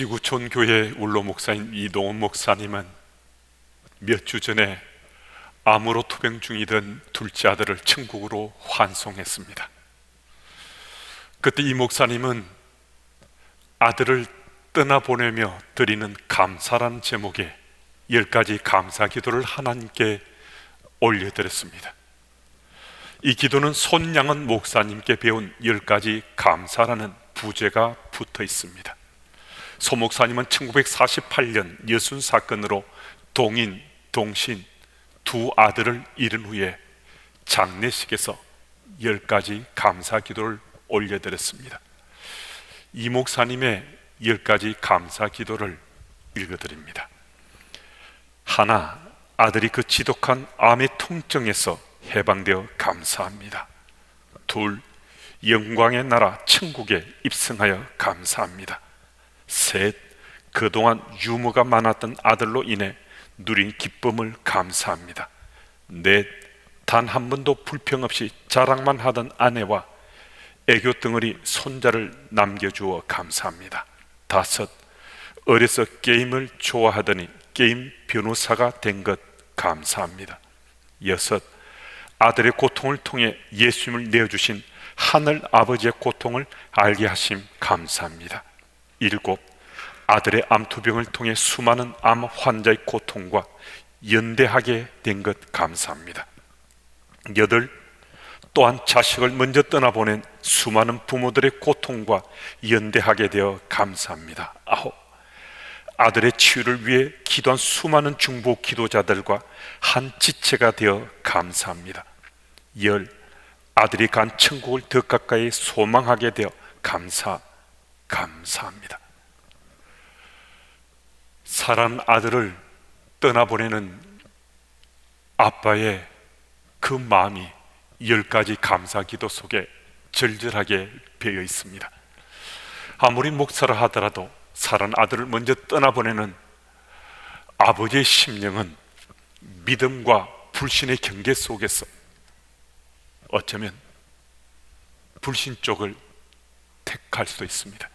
지구촌 교회 울로 목사인 이동훈 목사님은 몇 주 전에 암으로 투병 중이던 둘째 아들을 천국으로 환송했습니다. 그때 이 목사님은 아들을 떠나보내며 드리는 감사라는 제목의 10가지 감사 기도를 하나님께 올려드렸습니다. 이 기도는 손양은 목사님께 배운 10가지 감사라는 부제가 붙어 있습니다. 소 목사님은 1948년 여순 사건으로 동인, 동신 두 아들을 잃은 후에 장례식에서 10가지 감사 기도를 올려드렸습니다. 이 목사님의 10가지 감사 기도를 읽어드립니다. 하나, 아들이 그 지독한 암의 통증에서 해방되어 감사합니다. 둘, 영광의 나라 천국에 입성하여 감사합니다. 셋, 그동안 유머가 많았던 아들로 인해 누린 기쁨을 감사합니다. 넷, 단 한 번도 불평 없이 자랑만 하던 아내와 애교 덩어리 손자를 남겨주어 감사합니다. 다섯, 어려서 게임을 좋아하더니 게임 변호사가 된 것 감사합니다. 여섯, 아들의 고통을 통해 예수님을 내어주신 하늘 아버지의 고통을 알게 하심 감사합니다. 일곱, 아들의 암투병을 통해 수많은 암 환자의 고통과 연대하게 된 것 감사합니다. 여덟, 또한 자식을 먼저 떠나보낸 수많은 부모들의 고통과 연대하게 되어 감사합니다. 아홉, 아들의 치유를 위해 기도한 수많은 중보 기도자들과 한 지체가 되어 감사합니다. 열, 아들이 간 천국을 더 가까이 소망하게 되어 감사합니다. 사랑하는 아들을 떠나보내는 아빠의 그 마음이 10가지 감사 기도 속에 절절하게 배어 있습니다. 아무리 목사를 하더라도 사랑하는 아들을 먼저 떠나보내는 아버지의 심령은 믿음과 불신의 경계 속에서 어쩌면 불신 쪽을 택할 수도 있습니다.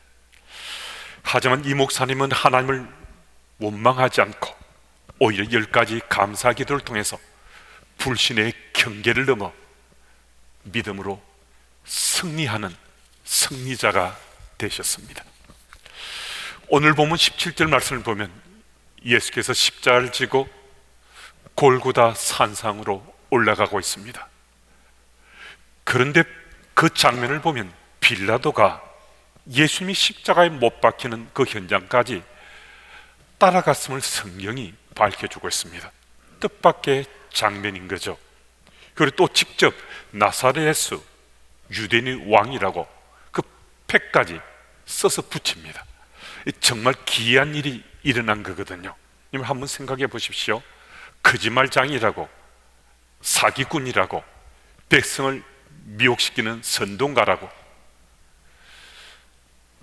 하지만 이 목사님은 하나님을 원망하지 않고 오히려 10가지 감사 기도를 통해서 불신의 경계를 넘어 믿음으로 승리하는 승리자가 되셨습니다. 오늘 본문 17절 말씀을 보면 예수께서 십자가를 지고 골고다 산상으로 올라가고 있습니다. 그런데 그 장면을 보면 빌라도가 예수님이 십자가에 못 박히는 그 현장까지 따라갔음을 성경이 밝혀주고 있습니다. 뜻밖의 장면인 거죠. 그리고 또 직접 나사렛 예수 유대인의 왕이라고 그 패까지 써서 붙입니다. 정말 기이한 일이 일어난 거거든요. 한번 생각해 보십시오. 거짓말장이라고, 사기꾼이라고, 백성을 미혹시키는 선동가라고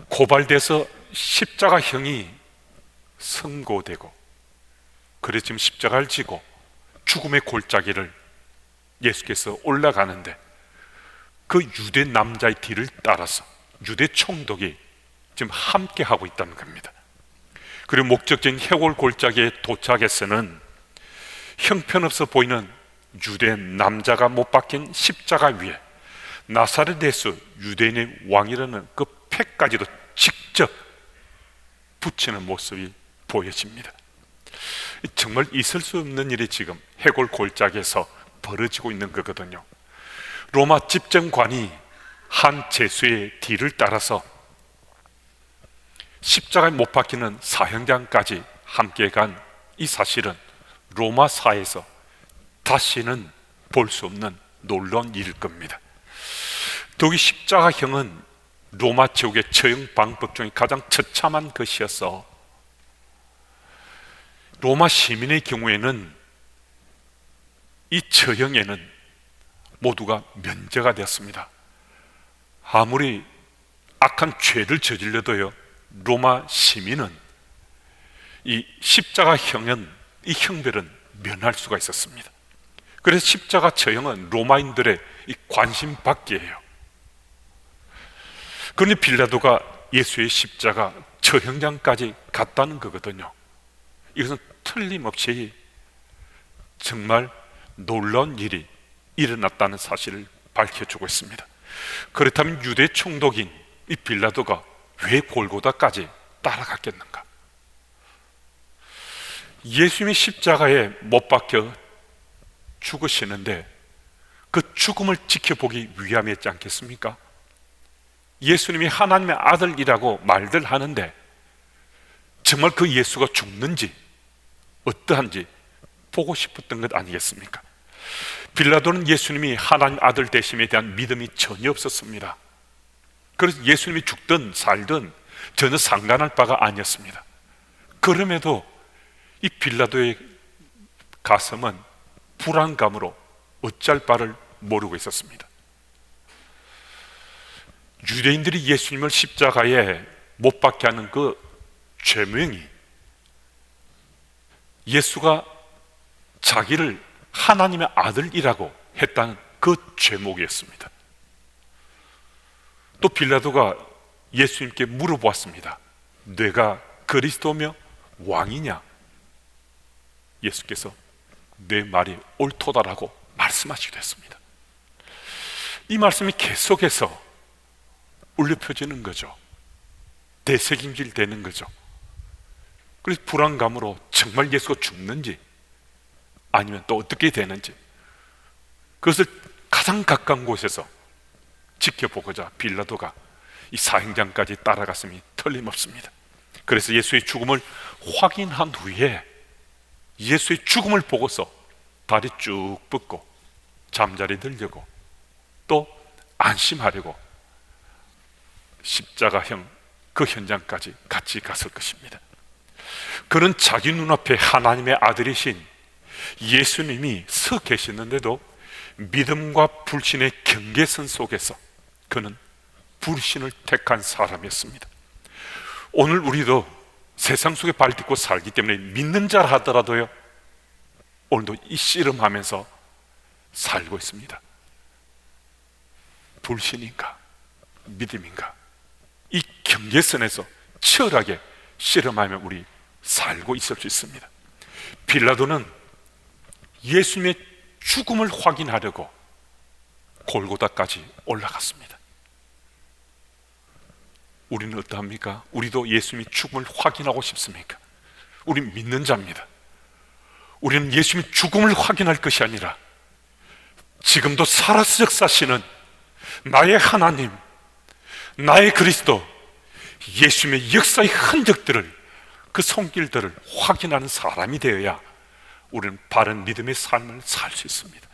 고발돼서 십자가형이 선고되고, 그래서 지금 십자가를 지고 죽음의 골짜기를 예수께서 올라가는데 그 유대 남자의 뒤를 따라서 유대 총독이 지금 함께 하고 있다는 겁니다. 그리고 목적지인 해골 골짜기에 도착해서는 형편없어 보이는 유대 남자가 못 박힌 십자가 위에 나사렛 예수 유대인의 왕이라는 그 패까지도 직접 붙이는 모습이 보여집니다. 정말 있을 수 없는 일이 지금 해골 골짜기에서 벌어지고 있는 거거든요. 로마 집정관이 한 죄수의 뒤를 따라서 십자가에 못 박히는 사형장까지 함께 간 이 사실은 로마사에서 다시는 볼 수 없는 놀라운 일일 겁니다. 더욱이 십자가형은 로마 제국의 처형 방법 중에 가장 처참한 것이어서 로마 시민의 경우에는 이 처형에는 모두가 면제가 되었습니다. 아무리 악한 죄를 저질러도요, 로마 시민은 이 십자가형은, 이 형벌은 면할 수가 있었습니다. 그래서 십자가 처형은 로마인들의 이 관심 밖이에요. 그런데 빌라도가 예수의 십자가 처형장까지 갔다는 거거든요. 이것은 틀림없이 정말 놀라운 일이 일어났다는 사실을 밝혀주고 있습니다. 그렇다면 유대 총독인 이 빌라도가 왜 골고다까지 따라갔겠는가? 예수님이 십자가에 못 박혀 죽으시는데 그 죽음을 지켜보기 위함이었지 않겠습니까? 예수님이 하나님의 아들이라고 말들 하는데 정말 그 예수가 죽는지 어떠한지 보고 싶었던 것 아니겠습니까? 빌라도는 예수님이 하나님 아들 되심에 대한 믿음이 전혀 없었습니다. 그래서 예수님이 죽든 살든 전혀 상관할 바가 아니었습니다. 그럼에도 이 빌라도의 가슴은 불안감으로 어찌할 바를 모르고 있었습니다. 유대인들이 예수님을 십자가에 못 박게 하는 그 죄명이 예수가 자기를 하나님의 아들이라고 했다는 그 죄목이었습니다. 또 빌라도가 예수님께 물어보았습니다. 내가 그리스도며 왕이냐? 예수께서 내 말이 옳도다라고 말씀하시기도 했습니다. 이 말씀이 계속해서 울려 퍼지는 거죠. 되새김질 되는 거죠. 그래서 불안감으로 정말 예수가 죽는지 아니면 또 어떻게 되는지 그것을 가장 가까운 곳에서 지켜보고자 빌라도가 이 사형장까지 따라갔음이 틀림없습니다. 그래서 예수의 죽음을 확인한 후에 예수의 죽음을 보고서 다리 쭉 뻗고 잠자리 들려고 또 안심하려고 십자가형 그 현장까지 같이 갔을 것입니다. 그는 자기 눈앞에 하나님의 아들이신 예수님이 서 계시는데도 믿음과 불신의 경계선 속에서 그는 불신을 택한 사람이었습니다. 오늘 우리도 세상 속에 발딛고 살기 때문에 믿는 자라 하더라도요, 오늘도 이 씨름하면서 살고 있습니다. 불신인가 믿음인가, 이 경계선에서 치열하게 씨름하며 우리 살고 있을 수 있습니다. 빌라도는 예수님의 죽음을 확인하려고 골고다까지 올라갔습니다. 우리는 어떠합니까? 우리도 예수님의 죽음을 확인하고 싶습니까? 우린 믿는 자입니다. 우리는 예수님의 죽음을 확인할 것이 아니라 지금도 살아서 역사하시는 나의 하나님, 나의 그리스도, 예수님의 역사의 흔적들을, 그 손길들을 확인하는 사람이 되어야 우리는 바른 믿음의 삶을 살 수 있습니다.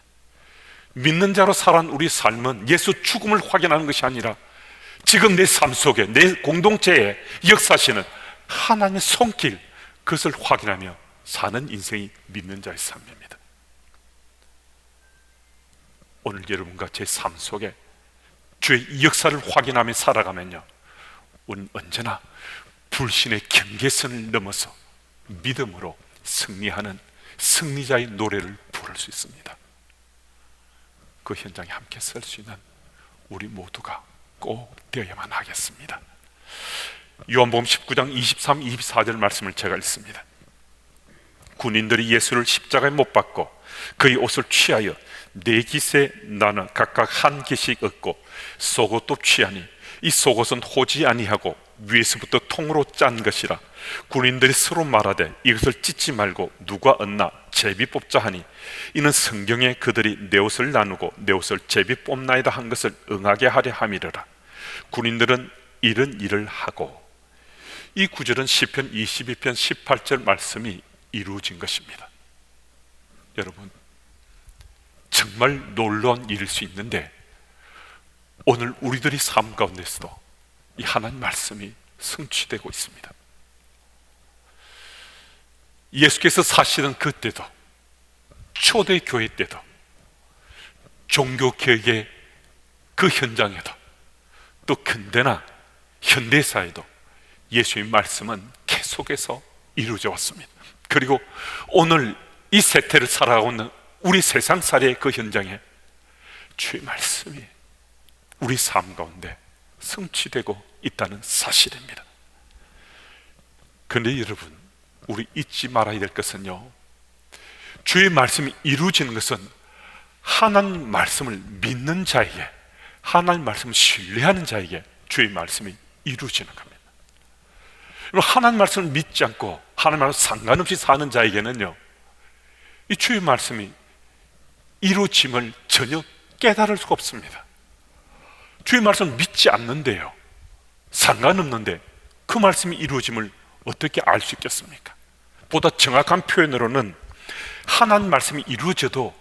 믿는 자로 살아온 우리 삶은 예수 죽음을 확인하는 것이 아니라 지금 내 삶 속에, 내 공동체에 역사하시는 하나님의 손길, 그것을 확인하며 사는 인생이 믿는 자의 삶입니다. 오늘 여러분과 제 삶 속에 주의 역사를 확인하며 살아가면요, 우리는 언제나 불신의 경계선을 넘어서 믿음으로 승리하는 승리자의 노래를 부를 수 있습니다. 그 현장에 함께 설 수 있는 우리 모두가 꼭 되어야만 하겠습니다. 요한복음 19장 23, 24절 말씀을 제가 읽습니다. 군인들이 예수를 십자가에 못 박고 그의 옷을 취하여 네 깃에 나눠 각각 한 깃씩 얻고 속옷도 취하니 이 속옷은 호지 아니하고 위에서부터 통으로 짠 것이라. 군인들이 서로 말하되 이것을 찢지 말고 누가 얻나 제비 뽑자 하니 이는 성경에 그들이 내 옷을 나누고 내 옷을 제비 뽑나이다 한 것을 응하게 하려 함이르라. 군인들은 이런 일을 하고, 이 구절은 시편 22편 18절 말씀이 이루어진 것입니다. 여러분, 정말 놀라운 일일 수 있는데 오늘 우리들의 삶 가운데서도 이 하나님 말씀이 성취되고 있습니다. 예수께서 사시던 그때도, 초대교회 때도, 종교개혁의 그 현장에도, 또 근대나 현대사에도 예수의 말씀은 계속해서 이루어져 왔습니다. 그리고 오늘 이 세태를 살아가고 있는 우리 세상살이의 그 현장에 주의 말씀이 우리 삶 가운데 성취되고 있다는 사실입니다. 그런데 여러분, 우리 잊지 말아야 될 것은요, 주의 말씀이 이루어지는 것은 하나님 말씀을 믿는 자에게, 하나님 말씀을 신뢰하는 자에게 주의 말씀이 이루어지는 겁니다. 하나님 말씀을 믿지 않고 하나님 말씀 상관없이 사는 자에게는요, 이 주의 말씀이 이루어짐을 전혀 깨달을 수가 없습니다. 주의 말씀을 믿지 않는데요, 상관없는데 그 말씀이 이루어짐을 어떻게 알 수 있겠습니까? 보다 정확한 표현으로는 하나님 말씀이 이루어져도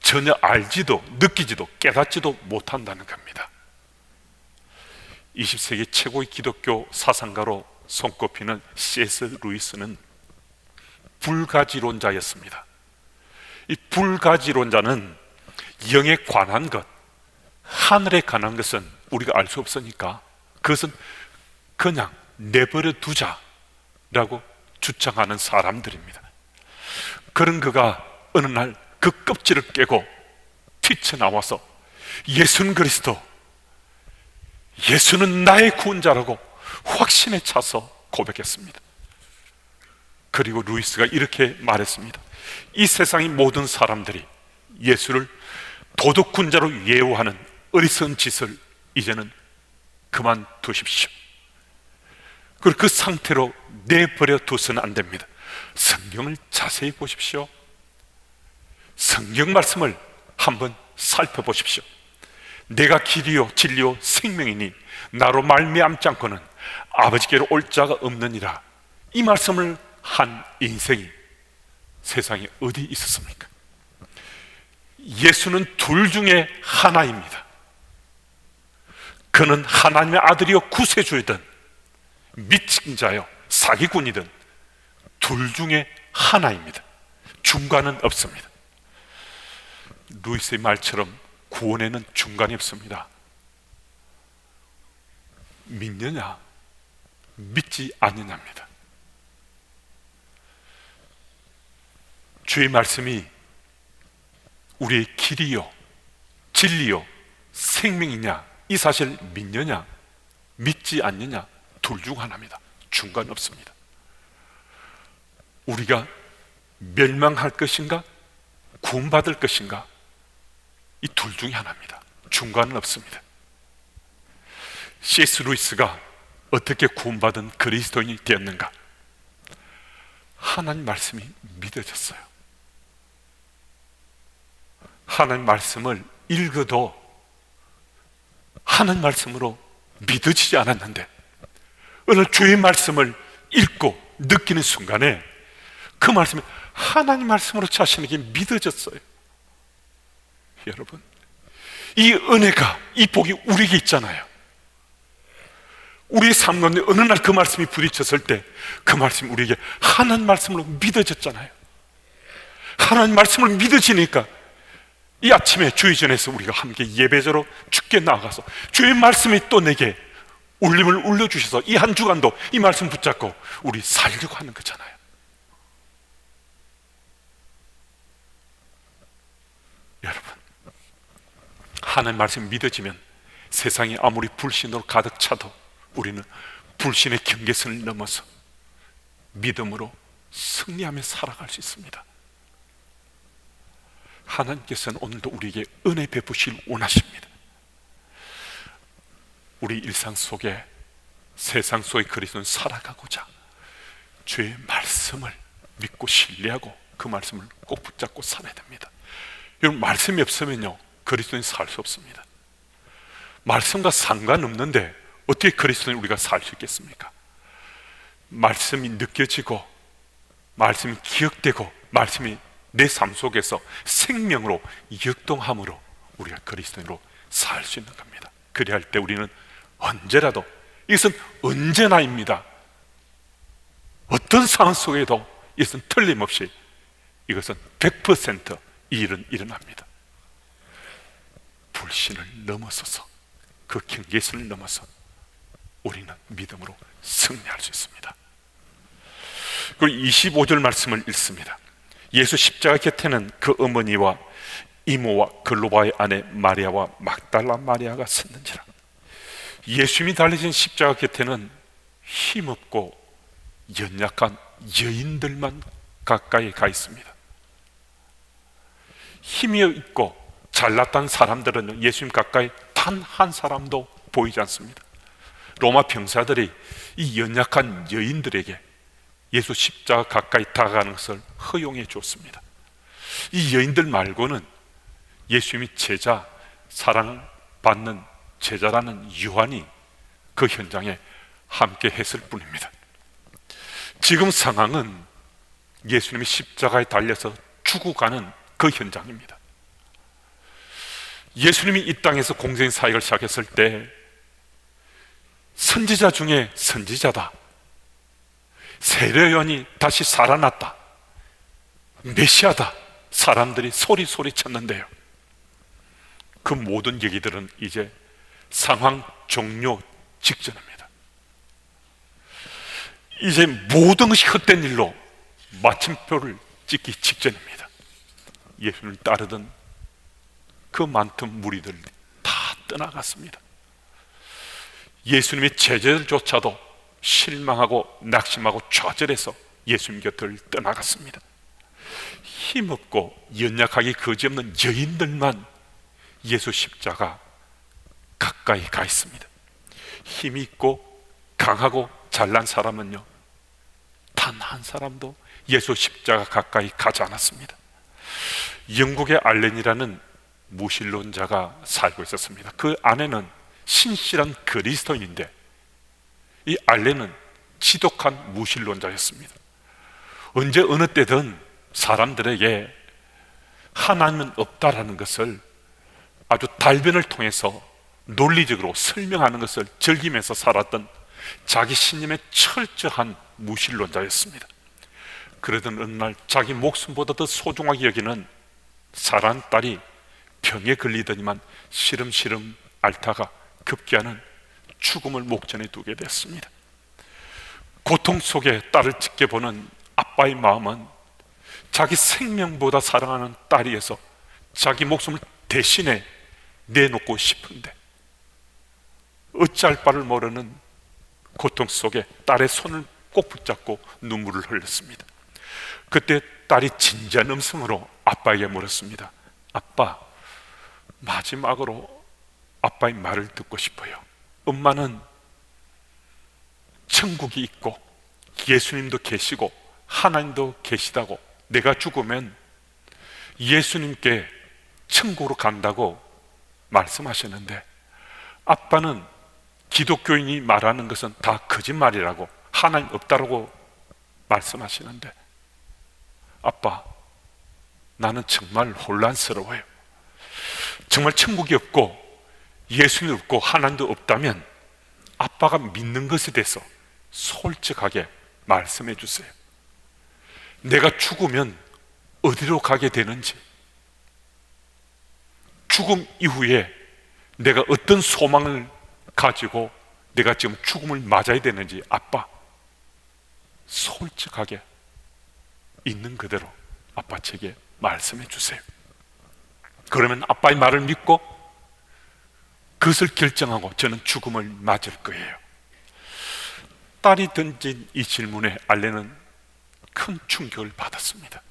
전혀 알지도 느끼지도 깨닫지도 못한다는 겁니다. 20세기 최고의 기독교 사상가로 손꼽히는 C.S. 루이스는 불가지론자였습니다. 이 불가지론자는 영에 관한 것, 하늘에 관한 것은 우리가 알 수 없으니까 그것은 그냥 내버려 두자라고 주장하는 사람들입니다. 그런 그가 어느 날 그 껍질을 깨고 튀쳐나와서 예수는 그리스도, 예수는 나의 구원자라고 확신에 차서 고백했습니다. 그리고 루이스가 이렇게 말했습니다. 이 세상의 모든 사람들이 예수를 도덕군자로 예우하는 어리석은 짓을 이제는 그만두십시오. 그리고 그 상태로 내버려 두서는 안 됩니다. 성경을 자세히 보십시오. 성경 말씀을 한번 살펴보십시오. 내가 길이요 진리요 생명이니 나로 말미암지 않고는 아버지께로 올 자가 없느니라. 이 말씀을 한 인생이 세상에 어디 있었습니까? 예수는 둘 중에 하나입니다. 그는 하나님의 아들이요 구세주이든 미친 자요 사기꾼이든 둘 중에 하나입니다. 중간은 없습니다. 루이스의 말처럼 구원에는 중간이 없습니다. 믿느냐 믿지 않느냐입니다. 주의 말씀이 우리의 길이요 진리요 생명이냐, 이 사실 믿느냐 믿지 않느냐, 둘 중 하나입니다. 중간 없습니다. 우리가 멸망할 것인가 구원받을 것인가, 이 둘 중에 하나입니다. 중간은 없습니다. C.S. 루이스가 어떻게 구원받은 그리스도인이 되었는가? 하나님 말씀이 믿어졌어요. 하나님 말씀을 읽어도 하나님 말씀으로 믿어지지 않았는데 어느 주의 말씀을 읽고 느끼는 순간에 그 말씀이 하나님 말씀으로 자신에게 믿어졌어요. 여러분, 이 은혜가, 이 복이 우리에게 있잖아요. 우리의 삶 가운데 어느 날 그 말씀이 부딪혔을 때 그 말씀이 우리에게 하나님 말씀으로 믿어졌잖아요. 하나님 말씀을 믿어지니까 이 아침에 주의전에서 우리가 함께 예배자로 주께 나아가서 주의 말씀이 또 내게 울림을 울려주셔서 이 한 주간도 이 말씀 붙잡고 우리 살려고 하는 거잖아요. 여러분, 하나님 말씀이 믿어지면 세상이 아무리 불신으로 가득 차도 우리는 불신의 경계선을 넘어서 믿음으로 승리하며 살아갈 수 있습니다. 하나님께서는 오늘도 우리에게 은혜 베푸시길 원하십니다. 우리 일상 속에, 세상 속의 그리스도는 살아가고자 주의 말씀을 믿고 신뢰하고 그 말씀을 꼭 붙잡고 살아야 됩니다. 여러분, 말씀이 없으면요 그리스도인 살 수 없습니다. 말씀과 상관없는데 어떻게 그리스도인 우리가 살 수 있겠습니까? 말씀이 느껴지고 말씀이 기억되고 말씀이 내 삶 속에서 생명으로 역동함으로 우리가 그리스도인으로 살 수 있는 겁니다. 그리할 때 우리는 언제라도, 이것은 언제나입니다. 어떤 상황 속에도 이것은 틀림없이 이것은 100% 이 일은 일어납니다. 불신을 넘어서서 그 경계선을 넘어서 우리는 믿음으로 승리할 수 있습니다. 그리고 25절 말씀을 읽습니다. 예수 십자가 곁에는 그 어머니와 이모와 글로바의 아내 마리아와 막달라 마리아가 섰는지라. 예수님이 달리신 십자가 곁에는 힘없고 연약한 여인들만 가까이 가 있습니다. 힘이 있고 잘났던 사람들은 예수님 가까이 단 한 사람도 보이지 않습니다. 로마 병사들이 이 연약한 여인들에게 예수 십자가 가까이 다가가는 것을 허용해 줬습니다. 이 여인들 말고는 예수님이 제자, 사랑받는 제자라는 유한이 그 현장에 함께 했을 뿐입니다. 지금 상황은 예수님이 십자가에 달려서 죽어가는 그 현장입니다. 예수님이 이 땅에서 공생 사역을 시작했을 때 선지자 중에 선지자다, 세례요한이 다시 살아났다, 메시아다, 사람들이 소리 쳤는데요, 그 모든 얘기들은 이제 상황 종료 직전입니다. 이제 모든 것이 헛된 일로 마침표를 찍기 직전입니다. 예수님을 따르던 그 많던 무리들 다 떠나갔습니다. 예수님의 제자들조차도 실망하고 낙심하고 좌절해서 예수님 곁을 떠나갔습니다. 힘없고 연약하기 그지없는 여인들만 예수 십자가 가까이 가 있습니다. 힘이 있고 강하고 잘난 사람은요, 단 한 사람도 예수 십자가 가까이 가지 않았습니다. 영국의 알렌이라는 무신론자가 살고 있었습니다. 그 아내는 신실한 그리스도인인데 이 알렌은 지독한 무신론자였습니다. 언제 어느 때든 사람들에게 하나님은 없다라는 것을 아주 달변을 통해서 논리적으로 설명하는 것을 즐기면서 살았던 자기 신념에 철저한 무신론자였습니다. 그러던 어느 날 자기 목숨보다 더 소중하게 여기는 사랑하는 딸이 병에 걸리더니만 시름시름 앓다가 급기야는 죽음을 목전에 두게 됐습니다. 고통 속에 딸을 지켜보는 아빠의 마음은 자기 생명보다 사랑하는 딸이어서 자기 목숨을 대신에 내놓고 싶은데 어찌할 바를 모르는 고통 속에 딸의 손을 꼭 붙잡고 눈물을 흘렸습니다. 그때 딸이 진지한 음성으로 아빠에게 물었습니다. 아빠, 마지막으로 아빠의 말을 듣고 싶어요. 엄마는 천국이 있고 예수님도 계시고 하나님도 계시다고, 내가 죽으면 예수님께 천국으로 간다고 말씀하셨는데 아빠는 기독교인이 말하는 것은 다 거짓말이라고, 하나님 없다라고 말씀하시는데 아빠, 나는 정말 혼란스러워요. 정말 천국이 없고 예수님이 없고 하나님도 없다면 아빠가 믿는 것에 대해서 솔직하게 말씀해 주세요. 내가 죽으면 어디로 가게 되는지, 죽음 이후에 내가 어떤 소망을 가지고 내가 지금 죽음을 맞아야 되는지 아빠 솔직하게 있는 그대로 아빠 제게 말씀해 주세요. 그러면 아빠의 말을 믿고 그것을 결정하고 저는 죽음을 맞을 거예요. 딸이 던진 이 질문에 알레는 큰 충격을 받았습니다.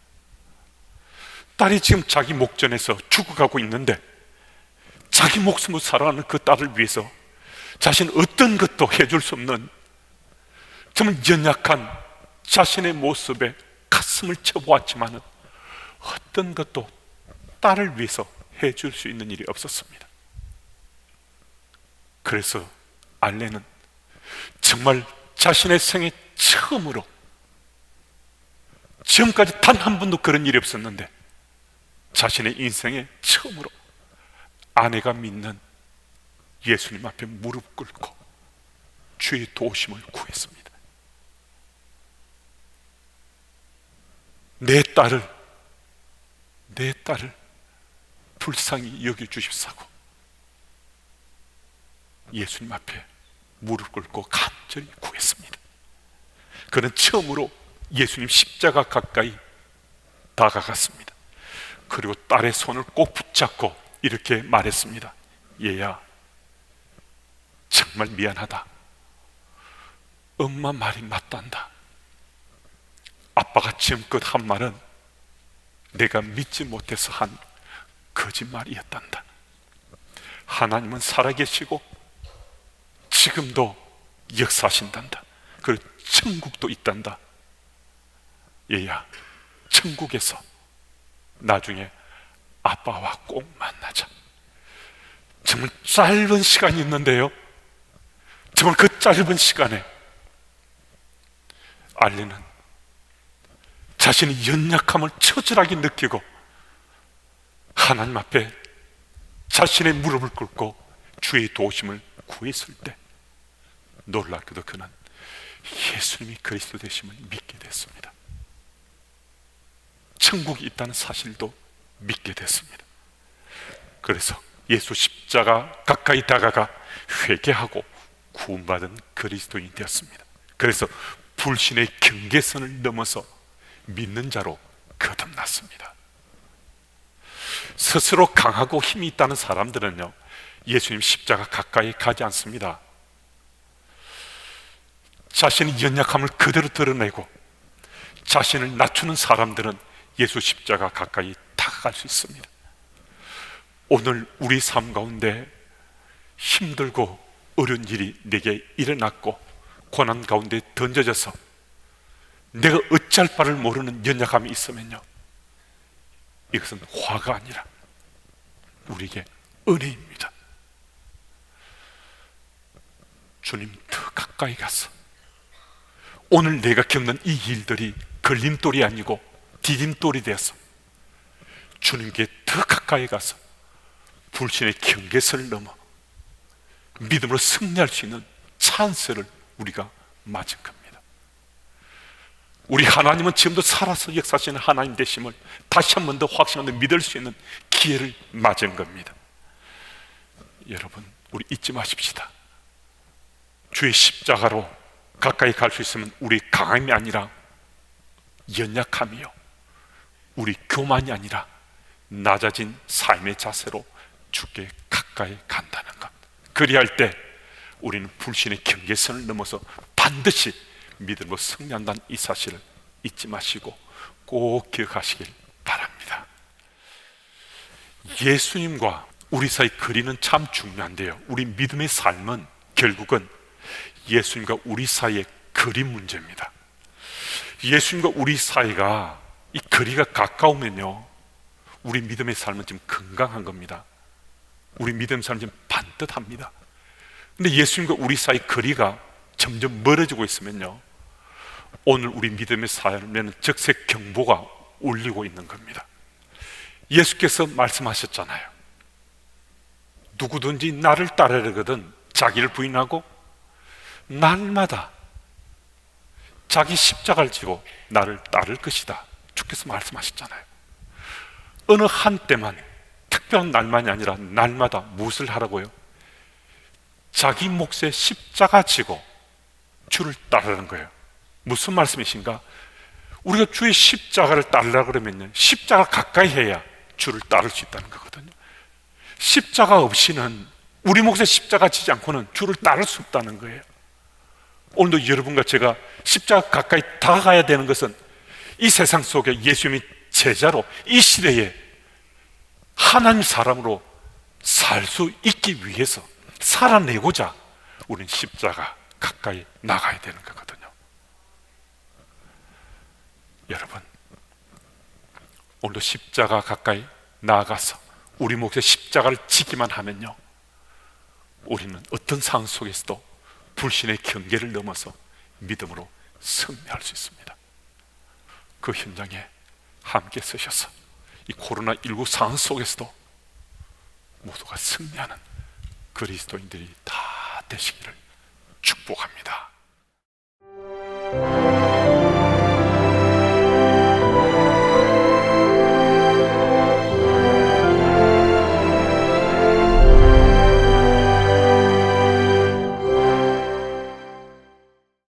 딸이 지금 자기 목전에서 죽어가고 있는데 자기 목숨을 사랑하는 그 딸을 위해서 자신 어떤 것도 해줄 수 없는 정말 연약한 자신의 모습에 가슴을 쳐보았지만 어떤 것도 딸을 위해서 해줄 수 있는 일이 없었습니다. 그래서 알레는 정말 자신의 생애 처음으로, 지금까지 단 한 번도 그런 일이 없었는데 자신의 인생에 처음으로 아내가 믿는 예수님 앞에 무릎 꿇고 주의 도우심을 구했습니다. 내 딸을 불쌍히 여겨주십사고 예수님 앞에 무릎 꿇고 간절히 구했습니다. 그는 처음으로 예수님 십자가 가까이 다가갔습니다. 그리고 딸의 손을 꼭 붙잡고 이렇게 말했습니다. 얘야, 정말 미안하다. 엄마 말이 맞단다. 아빠가 지금껏 한 말은 내가 믿지 못해서 한 거짓말이었단다. 하나님은 살아계시고 지금도 역사하신단다. 그리고 천국도 있단다. 얘야, 천국에서 나중에 아빠와 꼭 만나자. 정말 짧은 시간이 있는데요, 정말 그 짧은 시간에 알리는 자신의 연약함을 처절하게 느끼고 하나님 앞에 자신의 무릎을 꿇고 주의 도우심을 구했을 때 놀랍게도 그는 예수님이 그리스도 되심을 믿게 됐습니다. 천국이 있다는 사실도 믿게 됐습니다. 그래서 예수 십자가 가까이 다가가 회개하고 구원받은 그리스도인이 되었습니다. 그래서 불신의 경계선을 넘어서 믿는 자로 거듭났습니다. 스스로 강하고 힘이 있다는 사람들은요, 예수님 십자가 가까이 가지 않습니다. 자신의 연약함을 그대로 드러내고 자신을 낮추는 사람들은 예수 십자가 가까이 다가갈 수 있습니다. 오늘 우리 삶 가운데 힘들고 어려운 일이 내게 일어났고 고난 가운데 던져져서 내가 어찌할 바를 모르는 연약함이 있으면요, 이것은 화가 아니라 우리에게 은혜입니다. 주님 더 가까이 가서 오늘 내가 겪는 이 일들이 걸림돌이 아니고 디딤돌이 되어서 주님께 더 가까이 가서 불신의 경계선을 넘어 믿음으로 승리할 수 있는 찬스를 우리가 맞은 겁니다. 우리 하나님은 지금도 살아서 역사하시는 하나님 되심을 다시 한 번 더 확신하고 믿을 수 있는 기회를 맞은 겁니다. 여러분, 우리 잊지 마십시다. 주의 십자가로 가까이 갈 수 있으면 우리 강함이 아니라 연약함이요, 우리 교만이 아니라 낮아진 삶의 자세로 주께 가까이 간다는 것. 그리할 때 우리는 불신의 경계선을 넘어서 반드시 믿음으로 승리한다는 이 사실을 잊지 마시고 꼭 기억하시길 바랍니다. 예수님과 우리 사이 거리는 참 중요한데요, 우리 믿음의 삶은 결국은 예수님과 우리 사이의 거리 문제입니다. 예수님과 우리 사이가 이 거리가 가까우면요, 우리 믿음의 삶은 지금 건강한 겁니다. 우리 믿음의 삶은 지금 반듯합니다. 근데 예수님과 우리 사이 거리가 점점 멀어지고 있으면요, 오늘 우리 믿음의 삶에는 적색 경보가 울리고 있는 겁니다. 예수께서 말씀하셨잖아요. 누구든지 나를 따르려거든 자기를 부인하고 날마다 자기 십자가를 지고 나를 따를 것이다. 주께서 말씀하셨잖아요. 어느 한때만, 특별한 날만이 아니라 날마다 무엇을 하라고요? 자기 몫의 십자가 지고 주를 따르는 거예요. 무슨 말씀이신가? 우리가 주의 십자가를 따르려고 그러면요, 십자가 가까이 해야 주를 따를 수 있다는 거거든요. 십자가 없이는, 우리 몫의 십자가 지지 않고는 주를 따를 수 없다는 거예요. 오늘도 여러분과 제가 십자가 가까이 다가가야 되는 것은 이 세상 속에 예수님이 제자로 이 시대에 하나님 사람으로 살 수 있기 위해서, 살아내고자 우리는 십자가 가까이 나가야 되는 거거든요. 여러분, 오늘도 십자가 가까이 나아가서 우리 몫의 십자가를 지기만 하면요, 우리는 어떤 상황 속에서도 불신의 경계를 넘어서 믿음으로 승리할 수 있습니다. 그 현장에 함께 서셔서 이 코로나19 상황 속에서도 모두가 승리하는 그리스도인들이 다 되시기를 축복합니다.